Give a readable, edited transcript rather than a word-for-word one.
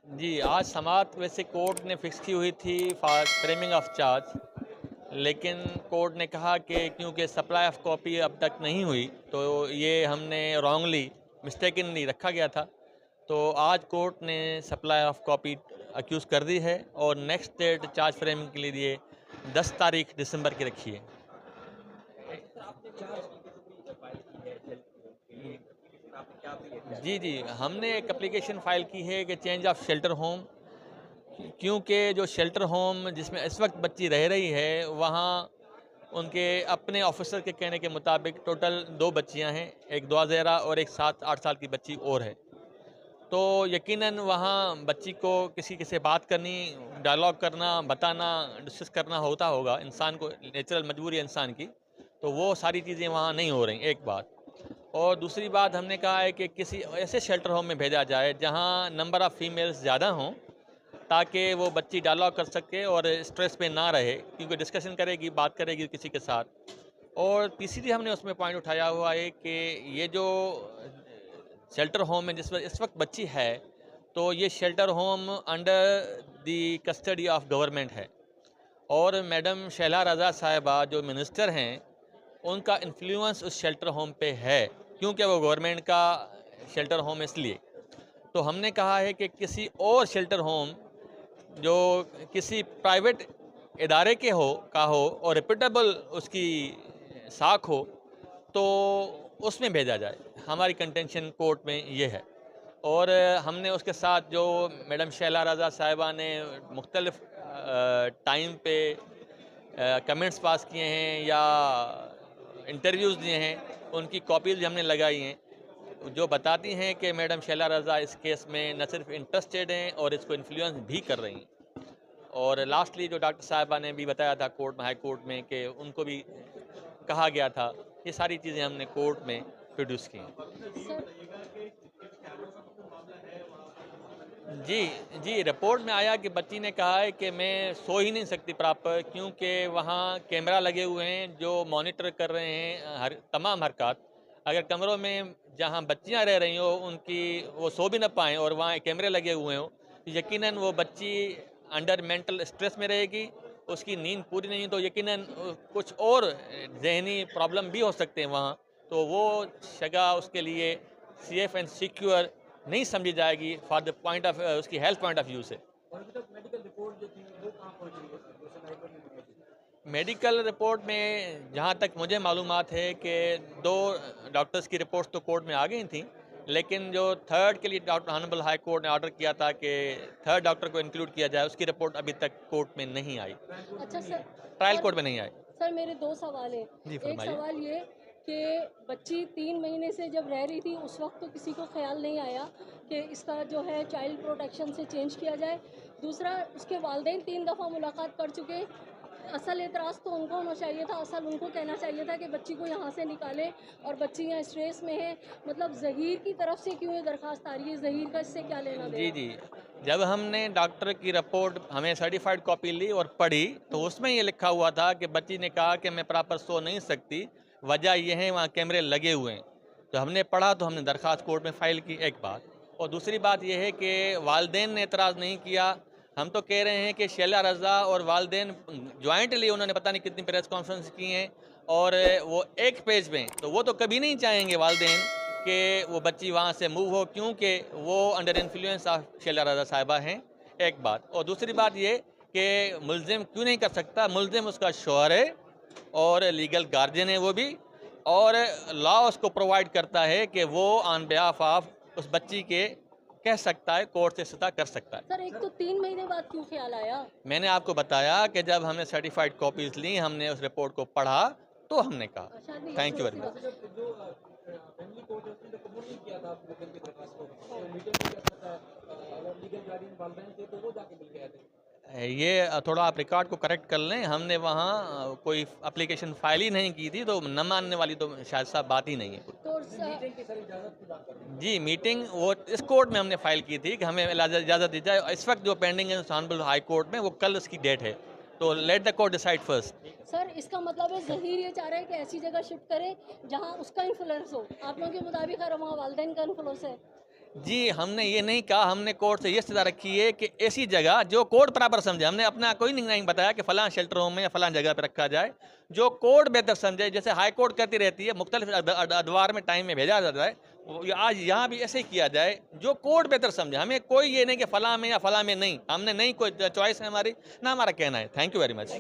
جی آج سماعت ویسے کورٹ نے فکس کی ہوئی تھی فار فریمنگ آف چارج، لیکن کورٹ نے کہا کہ کیونکہ سپلائی آف کاپی اب تک نہیں ہوئی تو یہ ہم نے رانگلی مسٹیکنلی رکھا گیا تھا، تو آج کورٹ نے سپلائی آف کاپی اکیوز کر دی ہے اور نیکسٹ ڈیٹ چارج فریمنگ کے لیے 10 تاریخ دسمبر کی رکھی ہے۔ جی ہم نے ایک اپلیکیشن فائل کی ہے کہ چینج آف شیلٹر ہوم، کیونکہ جو شیلٹر ہوم جس میں اس وقت بچی رہ رہی ہے وہاں ان کے اپنے آفیسر کے کہنے کے مطابق ٹوٹل 2 بچیاں ہیں، ایک دعا زہرا اور ایک 7-8 سال کی بچی اور ہے، تو یقیناً وہاں بچی کو کسی سے بات کرنی، ڈائلاگ کرنا، بتانا، ڈسکس کرنا ہوگا، انسان کو نیچرل مجبوری ہے انسان کی، تو وہ ساری چیزیں وہاں نہیں ہو رہی، ایک بات۔ اور دوسری بات ہم نے کہا ہے کہ کسی ایسے شیلٹر ہوم میں بھیجا جائے جہاں نمبر آف فیمیلز زیادہ ہوں، تاکہ وہ بچی ڈائلاگ کر سکے اور اسٹریس پہ نہ رہے، کیونکہ ڈسکشن کرے گی، بات کرے گی کسی کے ساتھ۔ اور تیسری ہم نے اس میں پوائنٹ اٹھایا ہوا ہے کہ یہ جو شیلٹر ہوم میں اس وقت بچی ہے تو یہ shelter home under the custody of government ہے، اور میڈم شیلا رضا صاحبہ جو منسٹر ہیں ان کا انفلوئنس اس شیلٹر ہوم پہ ہے، کیونکہ وہ گورنمنٹ کا شیلٹر ہوم اس لیے۔ تو ہم نے کہا ہے کہ کسی اور شیلٹر ہوم جو کسی پرائیویٹ ادارے کے ہو اور ریپیٹیبل اس کی ساکھ ہو تو اس میں بھیجا جائے، ہماری کنٹینشن کورٹ میں یہ ہے۔ اور ہم نے اس کے ساتھ جو میڈم شیلا رضا صاحبہ نے مختلف ٹائم پہ کمنٹس پاس کیے ہیں یا انٹرویوز دیے ہیں، ان کی کاپیز بھی ہم نے لگائی ہیں، جو بتاتی ہیں کہ میڈم شیلا رضا اس کیس میں نہ صرف انٹرسٹیڈ ہیں اور اس کو انفلوئنس بھی کر رہی ہیں۔ اور لاسٹلی جو ڈاکٹر صاحبہ نے بھی بتایا تھا کورٹ میں، ہائی کورٹ میں، کہ ان کو بھی کہا گیا تھا، یہ ساری چیزیں ہم نے کورٹ میں پروڈیوس کی ہیں۔ جی رپورٹ میں آیا کہ بچی نے کہا ہے کہ میں سو ہی نہیں سکتی پراپر، کیونکہ وہاں کیمرہ لگے ہوئے ہیں جو مانیٹر کر رہے ہیں تمام حرکات۔ اگر کمروں میں جہاں بچیاں رہ رہی ہوں ان کی وہ سو بھی نہ پائیں اور وہاں کیمرے لگے ہوئے ہوں، یقیناً وہ بچی انڈر مینٹل اسٹریس میں رہے گی، اس کی نیند پوری نہیں، تو یقیناً کچھ اور ذہنی پرابلم بھی ہو سکتے ہیں وہاں، تو وہ جگہ اس کے لیے سیف اینڈ سیکیور نہیں سمجھی جائے گی فار دا پوائنٹ آف اس کی ہیلتھ پوائنٹ آف ویو سے۔ میڈیکل رپورٹ میں جہاں تک مجھے معلومات ہے کہ 2 ڈاکٹرز کی رپورٹس تو کورٹ میں آ گئی تھیں، لیکن جو تھرڈ کے لیے ڈاکٹر آنریبل ہائی کورٹ نے آرڈر کیا تھا کہ تھرڈ ڈاکٹر کو انکلوڈ کیا جائے، اس کی رپورٹ ابھی تک کورٹ میں نہیں آئی، اچھا سر، ٹرائل کورٹ میں نہیں آئی۔ سر میرے 2 سوال ہیں۔ جی ایک فرمائیے۔ سوال یہ کہ بچی 3 مہینے سے جب رہ رہی تھی اس وقت تو کسی کو خیال نہیں آیا کہ اس کا جو ہے چائلڈ پروٹیکشن سے چینج کیا جائے۔ دوسرا، اس کے والدین 3 دفعہ ملاقات کر چکے، اصل اعتراض تو ان کو ہونا چاہیے تھا، اصل ان کو کہنا چاہیے تھا کہ بچی کو یہاں سے نکالیں، اور بچی یہاں اسٹریس میں ہے، مطلب ظہیر کی طرف سے کیوں یہ درخواست آ رہی ہے؟ ظہیر کا اس سے کیا لینا دینا؟ جی جب ہم نے ڈاکٹر کی رپورٹ ہمیں سرٹیفائڈ کاپی لی اور پڑھی تو اس میں یہ لکھا ہوا تھا کہ بچی نے کہا کہ میں پراپر سو نہیں سکتی، وجہ یہ ہے وہاں کیمرے لگے ہوئے ہیں، تو ہم نے پڑھا تو ہم نے درخواست کورٹ میں فائل کی، ایک بات۔ اور دوسری بات یہ ہے کہ والدین نے اعتراض نہیں کیا، ہم تو کہہ رہے ہیں کہ شیلا رضا اور والدین جوائنٹلی انہوں نے پتہ نہیں کتنی پریس کانفرنس کی ہیں اور وہ ایک پیج میں، تو وہ تو کبھی نہیں چاہیں گے والدین کہ وہ بچی وہاں سے موو ہو، کیونکہ وہ انڈر انفلوئنس آف شیلا رضا صاحبہ ہیں، ایک بات۔ اور دوسری بات یہ کہ ملزم کیوں نہیں کر سکتا، ملزم اس کا شوہر ہے اور لیگل گارجین ہے وہ بھی، اور لا اس کو پرووائڈ کرتا ہے کہ وہ آن بیہاف آف اس بچی کے کہہ سکتا ہے، کورٹ سے استدعا کر سکتا ہے۔ سر ایک تو 3 مہینے بعد کیوں خیال آیا؟ میں نے آپ کو بتایا کہ جب ہم نے سرٹیفائڈ کاپیز لی، ہم نے اس رپورٹ کو پڑھا تو ہم نے کہا۔ Thank you very much. یہ تھوڑا آپ ریکارڈ کو کریکٹ کر لیں، ہم نے وہاں کوئی اپلیکیشن فائل ہی نہیں کی تھی، تو نہ ماننے والی تو شاید صاحب بات ہی نہیں ہے۔ جی میٹنگ وہ اس کورٹ میں ہم نے فائل کی تھی کہ ہمیں اجازت دی جائے، اس وقت جو پینڈنگ ہے آنریبل ہائی کورٹ میں، وہ کل اس کی ڈیٹ ہے، تو let the court decide first. Sir اس کا مطلب ہے ظہیر یہ چاہ رہے ہیں کہ ایسی جگہ شفٹ کریں جہاں اس کا انفلوئنس ہو، آپ لوگوں کے مطابق ہے وہاں والدین کا انفلوئنس ہے؟ جی ہم نے یہ نہیں کہا, ہم نے کورٹ سے یہ استدعا رکھی ہے کہ ایسی جگہ جو کورٹ برابر سمجھے. ہم نے اپنا کوئی نہیں بتایا کہ فلاں شیلٹر ہوم میں یا فلاں جگہ پہ رکھا جائے, جو کورٹ بہتر سمجھے. جیسے ہائی کورٹ کہتی رہتی ہے مختلف ادوار میں ٹائم میں بھیجا جاتا ہے, آج یہاں بھی ایسے ہی کیا جائے جو کورٹ بہتر سمجھے. ہمیں کوئی یہ نہیں کہ فلاں میں یا فلاں میں نہیں, ہم نے نہیں کوئی چوائس ہے ہماری, نہ ہمارا کہنا ہے. Thank you very much.